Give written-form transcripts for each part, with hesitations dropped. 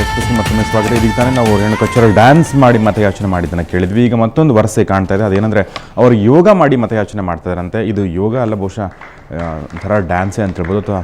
ಎಕ್ಸ್ಪ್ರೆಸ್ಗೆ ಮತ್ತೊಮ್ಮೆ ಸ್ವಾಗತ. ಇದೀಗ ತಾನೇ ನಾವು ರೇಣುಕಾಚಾರ್ಯ ಡ್ಯಾನ್ಸ್ ಮಾಡಿ ಮತಯಾಚನೆ ಮಾಡಿದ್ದನ್ನು ಕೇಳಿದ್ವಿ. ಈಗ ಮತ್ತೊಂದು ವರಸೆ ಕಾಣ್ತಾ ಇದೆ. ಅದೇನೆಂದರೆ ಅವರು ಯೋಗ ಮಾಡಿ ಮತಯಾಚನೆ ಮಾಡ್ತಾರಂತೆ. ಇದು ಯೋಗ ಅಲ್ಲ, ಬಹುಶಃ ಒಂಥರ ಡ್ಯಾನ್ಸೇ ಅಂತ ಹೇಳ್ಬೋದು. ಅಥವಾ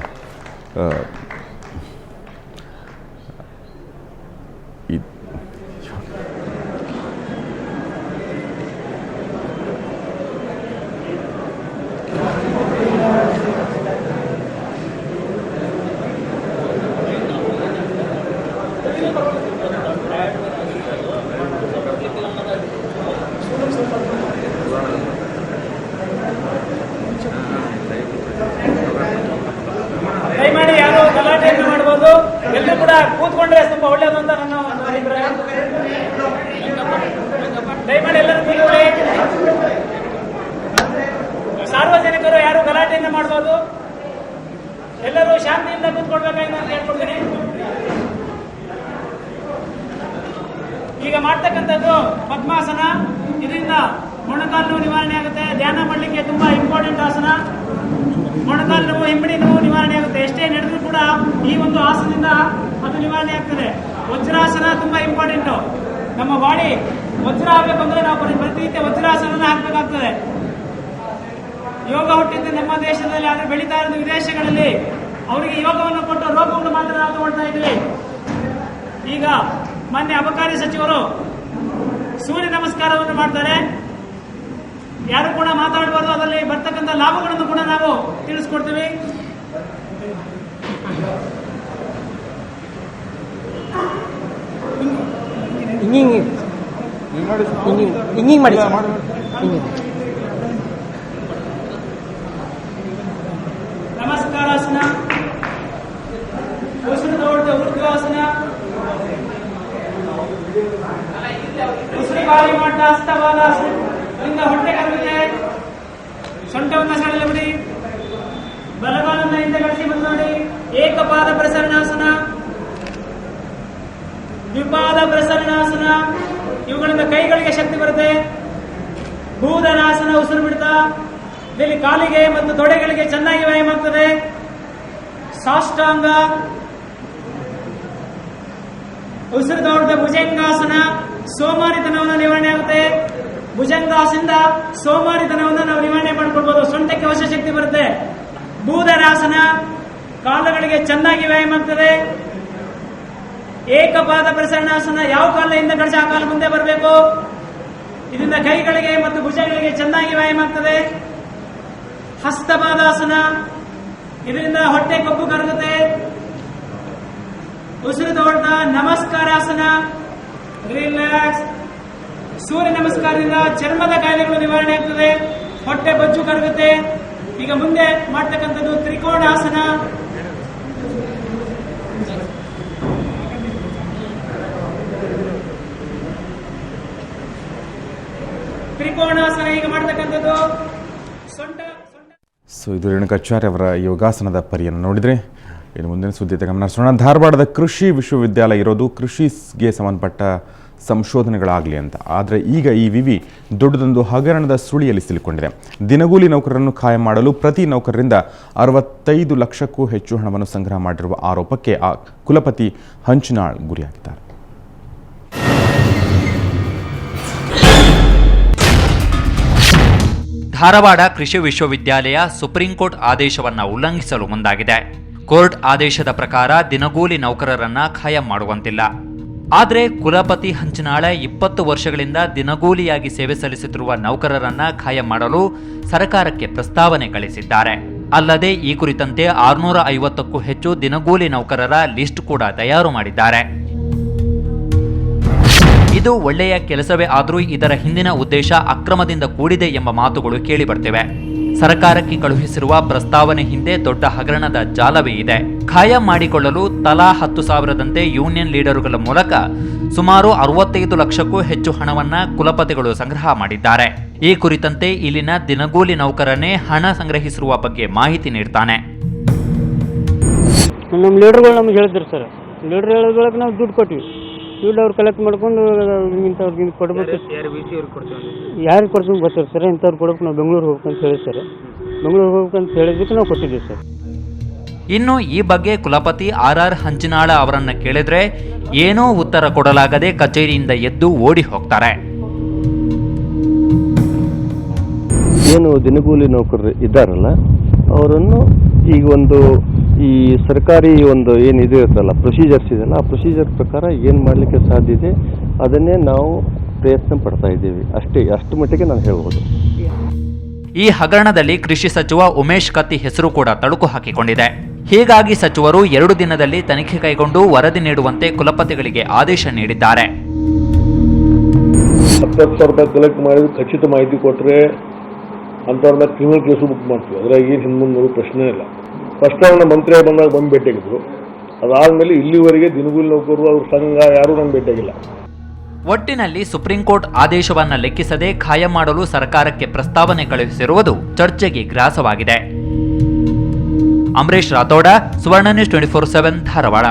ದಯಮಾಡಿ ಯಾರು ಗಲಾಟೆಯನ್ನು ಮಾಡಬಹುದು. ಎಲ್ಲರೂ ಕೂಡ ಕೂತ್ಕೊಂಡ್ರೆ ತುಂಬಾ ಒಳ್ಳೆಯದು ಅಂತ ನನ್ನ ಒಂದು ಅಭಿಪ್ರಾಯ. ದಯಮಾಡಿ ಎಲ್ಲರೂ ಕೂತ್ಕೊಳ್ಳಿ. ಸಾರ್ವಜನಿಕರು ಯಾರು ಗಲಾಟೆಯನ್ನು ಮಾಡಬಹುದು. ಎಲ್ಲರೂ ಶಾಂತಿಯಿಂದ ಕೂತ್ಕೊಳ್ಬೇಕಾಗಿ ನಾನು ಕೇಳ್ಕೊಳ್ತೀನಿ. ಈಗ ಮಾಡ್ತಕ್ಕಂಥದ್ದು ಪದ್ಮಾಸನ. ಇದರಿಂದ ಮೊಣಕಾಲು ನೋವು ನಿವಾರಣೆ ಆಗುತ್ತೆ. ಧ್ಯಾನ ಮಾಡಲಿಕ್ಕೆ ತುಂಬಾ ಇಂಪಾರ್ಟೆಂಟ್ ಆಸನ. ಮೊಣಕಾಲು ನೋವು, ಹಿಂಬಡಿ ನೋವು ನಿವಾರಣೆ ಆಗುತ್ತೆ. ಎಷ್ಟೇ ನಡೆದ್ರೂ ಕೂಡ ಈ ಒಂದು ಆಸನದಿಂದ ಅದು ನಿವಾರಣೆ ಆಗ್ತದೆ. ವಜ್ರಾಸನ ತುಂಬಾ ಇಂಪಾರ್ಟೆಂಟ್. ನಮ್ಮ ಬಾಡಿ ವಜ್ರ ಆಗಬೇಕು ಅಂದ್ರೆ ನಾವು ಪ್ರತಿನಿತ್ಯ ವಜ್ರಾಸನ ಹಾಕಬೇಕಾಗ್ತದೆ. ಯೋಗ ಹುಟ್ಟಿದ್ದು ನಮ್ಮ ದೇಶದಲ್ಲಿ, ಆದ್ರೆ ಬೆಳೀತಾ ಇರೋದು ವಿದೇಶಗಳಲ್ಲಿ. ಅವರಿಗೆ ಯೋಗವನ್ನು ಕೊಟ್ಟು ರೋಗವನ್ನು ಮಾತ್ರ ನಾವು ತಗೊಳ್ತಾ ಇದ್ವಿ. ಈಗ ಮಾನ್ಯ ಅಬಕಾರಿ ಸಚಿವರು ಸೂರ್ಯ ನಮಸ್ಕಾರವನ್ನು ಮಾಡ್ತಾರೆ. ಯಾರು ಕೂಡ ಮಾತಾಡಬಾರ್ದು. ಅದರಲ್ಲಿ ಬರ್ತಕ್ಕಂಥ ಲಾಭಗಳನ್ನು ಕೂಡ ನಾವು ತಿಳಿಸ್ಕೊಡ್ತೀವಿ. ಹಿಂಗಿಂಗ್ ಮಾಡಿ. ನಮಸ್ಕಾರಾಸನ, ಉಸಿರು ತಗೊಳ್ತಾ ಊರ್ಧ್ವಾಸನ, ಉಸಿರು ಗಾಳಿ ಮಾಡ್ತಾ ಹಸ್ತವಾದಾಸನ. ಇದರಿಂದ ಹೊಟ್ಟೆ ಕರಗುತ್ತೆ. ಸೊಂಟವನ್ನು ಸಡಲ ಬಿಡಿ. ಬಲಗಾಲನ್ನ ಹಿಂದೆ ಕಳಿಸಿ ಬಂದು ನೋಡಿ. ಏಕಪಾದ ಪ್ರಸರಣಾಸನ, ದ್ವಿಪಾದ ಪ್ರಸರಣಾಸನ. ಇವುಗಳಿಂದ ಕೈಗಳಿಗೆ ಶಕ್ತಿ ಬರುತ್ತೆ. ಭೂಧನಾಸನ, ಉಸಿರು ಬಿಡ್ತಾ ಇಲ್ಲಿ ಕಾಲಿಗೆ ಮತ್ತು ತೊಡೆಗಳಿಗೆ ಚೆನ್ನಾಗಿ ವ್ಯಾಯಾಮ ಆಗ್ತದೆ. ಸಾಷ್ಟಾಂಗ, ಉಸಿರು ತಗೊಳ್ತಾ ಭುಜಂಗಾಸನ, ಸೋಮಾರಿತನವನ್ನು ನಿವಾರಣೆ ಆಗುತ್ತೆ. ಭುಜಂಗಾಸನದಿಂದ ಸೋಮಾರಿತನವನ್ನು ನಾವು ನಿವಾರಣೆ ಮಾಡ್ಕೊಳ್ಬಹುದು. ಸೊಂಟಕ್ಕೆ ಹೊಸ ಶಕ್ತಿ ಬರುತ್ತೆ. ಭೂಧರಾಸನ, ಕಾಲುಗಳಿಗೆ ಚೆನ್ನಾಗಿ ವ್ಯಾಯಾಮ ಆಗ್ತದೆ. ಏಕಪಾದ ಪ್ರಸರಣಾಸನ, ಯಾವ ಕಾಲಿಂದ ಕಳಿಸಿ ಆ ಕಾಲು ಮುಂದೆ ಬರಬೇಕು. ಇದರಿಂದ ಕೈಗಳಿಗೆ ಮತ್ತು ಭುಜಗಳಿಗೆ ಚೆನ್ನಾಗಿ ವ್ಯಾಯಾಮ ಆಗ್ತದೆ. ಹಸ್ತಪಾದಾಸನ, ಇದರಿಂದ ಹೊಟ್ಟೆ ಕೊಬ್ಬು ಕರಗುತ್ತೆ. ಉಸಿರು ತಗೊಳ್ತಾ ನಮಸ್ಕಾರಾಸನ, ರಿಲ್ಯಾಕ್ಸ್. ಸೂರ್ಯ ನಮಸ್ಕಾರದಿಂದ ಚರ್ಮದ ಕಾಯಿಲೆಗಳು ನಿವಾರಣೆ ಆಗ್ತದೆ. ಹೊಟ್ಟೆ ಬೊಜ್ಜು ಕರಗುತ್ತೆ. ಈಗ ಮುಂದೆ ಮಾಡ್ತಕ್ಕಂಥದ್ದು ತ್ರಿಕೋಣಾಸನ. ತ್ರಿಕೋಣಾಸನ ಈಗ ಮಾಡ್ತಕ್ಕಂಥದ್ದು ಸೊಂಟ. ಸೊ ಇದು ರೇಣುಕಾಚಾರ್ಯ ಅವರ ಯೋಗಾಸನದ ಪರಿಯನ್ನು ನೋಡಿದರೆ. ಇನ್ನು ಮುಂದಿನ ಸುದ್ದಿ ಗಮನಿಸೋಣ. ಧಾರವಾಡದ ಕೃಷಿ ವಿಶ್ವವಿದ್ಯಾಲಯ ಇರೋದು ಕೃಷಿಗೆ ಸಂಬಂಧಪಟ್ಟ ಸಂಶೋಧನೆಗಳಾಗಲಿ ಅಂತ. ಆದರೆ ಈಗ ಈ ವಿವಿ ದೊಡ್ಡದೊಂದು ಹಗರಣದ ಸುಳಿಯಲ್ಲಿ ಸಿಲುಕೊಂಡಿದೆ. ದಿನಗೂಲಿ ನೌಕರರನ್ನು ಖಾಯಂ ಮಾಡಲು ಪ್ರತಿ ನೌಕರರಿಂದ 65 ಲಕ್ಷಕ್ಕೂ ಹೆಚ್ಚು ಹಣವನ್ನು ಸಂಗ್ರಹ ಮಾಡಿರುವ ಆರೋಪಕ್ಕೆ ಆ ಕುಲಪತಿ ಹಂಚಿನಾಳ್ ಗುರಿಯಾಗಿದ್ದಾರೆ. ಧಾರವಾಡ ಕೃಷಿ ವಿಶ್ವವಿದ್ಯಾಲಯ ಸುಪ್ರೀಂ ಕೋರ್ಟ್ ಆದೇಶವನ್ನು ಉಲ್ಲಂಘಿಸಲು ಮುಂದಾಗಿದೆ. ಕೋರ್ಟ್ ಆದೇಶದ ಪ್ರಕಾರ ದಿನಗೂಲಿ ನೌಕರರನ್ನ ಖಾಯಂ ಮಾಡುವಂತಿಲ್ಲ. ಆದರೆ ಕುಲಪತಿ ಹಂಚಿನಾಳ 20 ವರ್ಷಗಳಿಂದ ದಿನಗೂಲಿಯಾಗಿ ಸೇವೆ ಸಲ್ಲಿಸುತ್ತಿರುವ ನೌಕರರನ್ನ ಖಾಯಂ ಮಾಡಲು ಸರ್ಕಾರಕ್ಕೆ ಪ್ರಸ್ತಾವನೆ ಕಳಿಸಿದ್ದಾರೆ. ಅಲ್ಲದೆ ಈ ಕುರಿತಂತೆ 650ಕ್ಕೂ ಹೆಚ್ಚು ದಿನಗೂಲಿ ನೌಕರರ ಲಿಸ್ಟ್ ಕೂಡ ತಯಾರು ಮಾಡಿದ್ದಾರೆ. ಇದು ಒಳ್ಳೆಯ ಕೆಲಸವೇ ಆದರೂ ಇದರ ಹಿಂದಿನ ಉದ್ದೇಶ ಅಕ್ರಮದಿಂದ ಕೂಡಿದೆ ಎಂಬ ಮಾತುಗಳು ಕೇಳಿಬರ್ತಿವೆ. ಸರ್ಕಾರಕ್ಕೆ ಕಳುಹಿಸಿರುವ ಪ್ರಸ್ತಾವನೆ ಹಿಂದೆ ದೊಡ್ಡ ಹಗರಣದ ಜಾಲವೇ ಇದೆ. ಖಾಯಂ ಮಾಡಿಕೊಳ್ಳಲು ತಲಾ 10,000ದಂತೆ ಯೂನಿಯನ್ ಲೀಡರುಗಳ ಮೂಲಕ ಸುಮಾರು 65 ಲಕ್ಷಕ್ಕೂ ಹೆಚ್ಚು ಹಣವನ್ನ ಕುಲಪತಿಗಳು ಸಂಗ್ರಹ ಮಾಡಿದ್ದಾರೆ. ಈ ಕುರಿತಂತೆ ಇಲ್ಲಿನ ದಿನಗೂಲಿ ನೌಕರನೇ ಹಣ ಸಂಗ್ರಹಿಸಿರುವ ಬಗ್ಗೆ ಮಾಹಿತಿ ನೀಡ್ತಾನೆ. ನಮ್ಮ ಲೀಡರ್ಗಳು ನಮ್ಗೆ ಹೇಳಿದ್ರು ಸರ್. ಲೀಡರ್ ಹೇಳಿದ್ರೊಳಗೆ ನಾವು ದುಡ್ಡು ಕೊಟ್ವಿ. ದುಡ್ಡು ಅವ್ರು ಕಲೆಕ್ಟ್ ಮಾಡ್ಕೊಂಡು ಇಂಥವ್ರಿಗೆ ಕೊಡ್ಬೇಕು. ಯಾರಿಗೆ ಕೊಡ್ತೀನಿ ಗೊತ್ತಿಲ್ಲ ಸರ್. ಇಂಥವ್ರು ಕೊಡ್ಬೇಕು, ನಾವು ಬೆಂಗಳೂರು ಹೋಗ್ಬೇಕಂತ ಹೇಳಿ ಸರ್. ಬೆಂಗಳೂರು ಹೋಗ್ಬೇಕಂತ ಹೇಳಿದ್ದಕ್ಕೆ ನಾವು ಕೊಟ್ಟಿದ್ದೀವಿ ಸರ್. ಇನ್ನು ಈ ಬಗ್ಗೆ ಕುಲಪತಿ RR ಹಂಚಿನಾಳ ಅವರನ್ನ ಕೇಳಿದ್ರೆ ಏನೂ ಉತ್ತರ ಕೊಡಲಾಗದೆ ಕಚೇರಿಯಿಂದ ಎದ್ದು ಓಡಿ ಹೋಗ್ತಾರೆ. ಏನು ದಿನಗೂಲಿ ನೌಕರರು ಇದ್ದಾರಲ್ಲ ಅವರನ್ನು ಈಗ ಈ ಸರ್ಕಾರಿ ಏನಿದೆ ಇರ್ತಲ್ಲ ಪ್ರೊಸೀಜರ್ಸ್ ಇದೆಯಲ್ಲ ಆ ಪ್ರೊಸೀಜರ್ ಪ್ರಕಾರ ಏನು ಮಾಡಲಿಕ್ಕೆ ಸಾಧ್ಯ ಇದೆ ಅದನ್ನೇ ನಾವು ಪ್ರಯತ್ನ ಪಡ್ತಾ ಇದ್ದೀವಿ. ಅಷ್ಟು ಮಟ್ಟಿಗೆ ನಾನು ಹೇಳ್ಬೋದು. ಈ ಹಗರಣದಲ್ಲಿ ಕೃಷಿ ಸಚಿವ ಉಮೇಶ್ ಕತ್ತಿ ಹೆಸರು ಕೂಡ ತಳುಕು ಹಾಕಿಕೊಂಡಿದೆ. ಹೀಗಾಗಿ ಸಚಿವರು 2 ದಿನದಲ್ಲಿ ತನಿಖೆ ಕೈಗೊಂಡು ವರದಿ ನೀಡುವಂತೆ ಕುಲಪತಿಗಳಿಗೆ ಆದೇಶ ನೀಡಿದ್ದಾರೆ. 70,000 ರೂಪಾಯಿ ಕಲೆಕ್ಟ್ ಮಾಡಿದ್ರೆ ಖಚಿತ ಮಾಹಿತಿ ಕೊಟ್ಟರೆ ಅಂಥವ್ರನ್ನ ಕ್ರಿಮಿನಲ್ ಕೇಸು ಬುಕ್ ಮಾಡ್ತೀವಿ. ಅದ್ರಾಗ ಏನು ಹಿಂದೆ ಪ್ರಶ್ನೆ ಇಲ್ಲ. ಫಸ್ಟ್ ಅವ್ರನ್ನ ಮಂತ್ರಿ ಬಂದಾಗ ಬಂದು ಭೇಟಿಯಾಗಿದ್ರು. ಅದಾದಮೇಲೆ ಇಲ್ಲಿವರೆಗೆ ದಿನಗೂಲಿ ನೌಕರರು ಅವ್ರ ಸಂಘ ಯಾರೂ ನಂಗೆ ಭೇಟಿಯಾಗಿಲ್ಲ. ಒಟ್ಟಿನಲ್ಲಿ ಸುಪ್ರೀಂ ಕೋರ್ಟ್ ಆದೇಶವನ್ನ ಲೆಕ್ಕಿಸದೆ ಖಾಯಂ ಮಾಡಲು ಸರ್ಕಾರಕ್ಕೆ ಪ್ರಸ್ತಾವನೆ ಕಳುಹಿಸಿರುವುದು ಚರ್ಚೆಗೆ ಗ್ರಾಸವಾಗಿದೆ. ಅಮರೇಶ್ ರಾಥೋಡ, ಸುವರ್ಣ ನ್ಯೂಸ್ 24/7 ಧಾರವಾಡ.